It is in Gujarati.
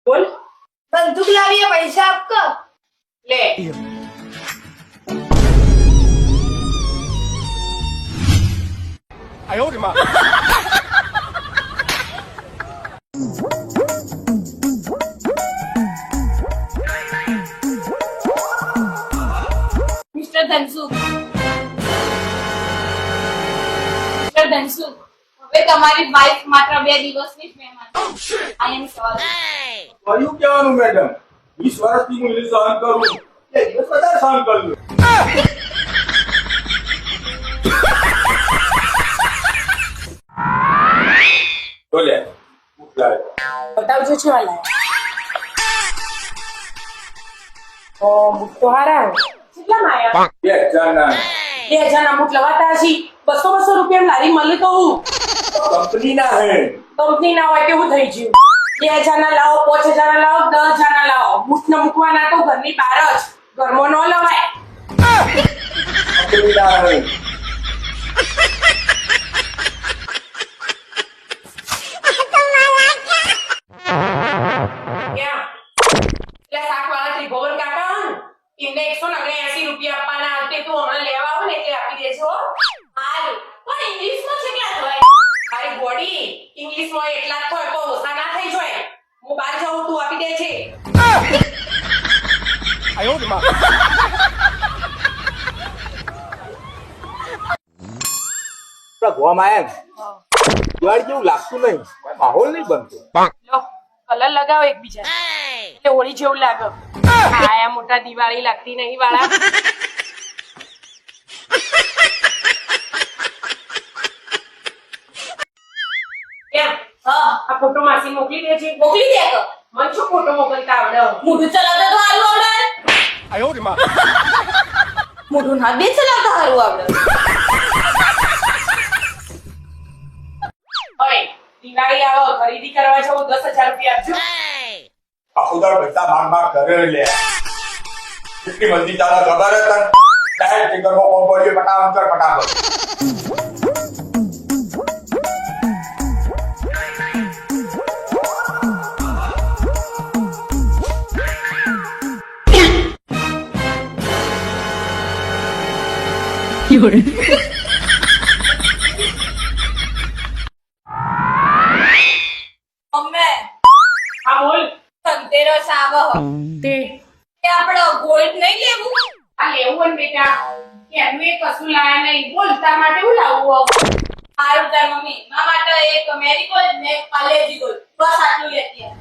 બોલ. બંદૂક લાવીએ પૈસા આપકો. લે. આયો રે માં. મિસ્ટર ધનસુખ, મિસ્ટર ધનસુખ, હવે તમારી વાઇફ માત્ર 2 દિવસની જ મહેમાન છે. આઈ એમ સોરી. કયું કહેવાનું મેડમ? 20 વર્ષથી હું ઇંગ્લિશ સહન કરું. 2 દિવસ વધારે સહન કર્યું. બોલે મોકલાય. બતાવજો છે વાલા. ઓ બુક તો હારા. કેટલામાં આયા? 2000 ના 2000 ના બુક લવાતા હશી. 200 રૂપિયા લારી મળે તો હું કંપની ના હે. કંપની ના હોય કેવું થઈ ગયું? 2000 ના લાવો, 5000 ના લાવો, 10000 ના લાવો. બુક ને મૂકવાના તો ઘરની બહાર જ, ઘરમાં ન લવાય. કંપની ના હે. ક્યાં? એટલે શાકવાળા ત્રિભુવન કાકા હન, એમને 179 રૂપિયા આપવાના આવતે તું હમણાં લેવા આવો ને એટલે આપી દેજો. હારું, પણ ઇંગ્લિશમાં કેટલા થાય? તારી બોડી ઇંગ્લિશમાં એટલા જ થાય તો ઓછા ના થઈ જાય. હું બહાર જાઉં તું આપી દે છે. આયો રે માં. ગોવામાં આયા દિવાળી જેવું લાગતું નહીં. કોઈ માહોલ નહીં બનતો. લો કલર લગાવો એકબીજા એટલે હોળી જેવું લાગે. આયા મોટા દિવાળી લાગતી નહીં વાળા. કેમ? હા, આ ફોટો માસી મોકલી દે છે. મોકલી દે કો. મને શું ફોટો મોકલતા આવડે? મોઢું ચલાવતા તો હારું આવડે. આયો રે માં. મોઢું ના બે ચલાવતા હારું આવડે. ઓય દિવાળી આવો ખરીદી કરવા જાવ 10000 રૂપિયા આપજો. આખો દાડો પૈસા માંગ માંગ કરે લે. કેટલી મંદી ચાલે ખબર હે તને? ડાયરેક્ટ ફિંગરમાં પંપ પડ્યો ફટાફટ કર ફટાફટ. અમે હા બોલ. ધનતેરસ આવો તે તે આપણે ગોલ્ડ નહીં લેવું. આ લેવું ને બેટા કેનું એ કશું લાયા નહીં. બોલ તાર માટે હું લાવું? હારું તાર મમ્મી, મારા માટે એક મેરીગોલ્ડ ને એક પાલેજી ગોલ્ડ, બસ આટલું લેતી આવ.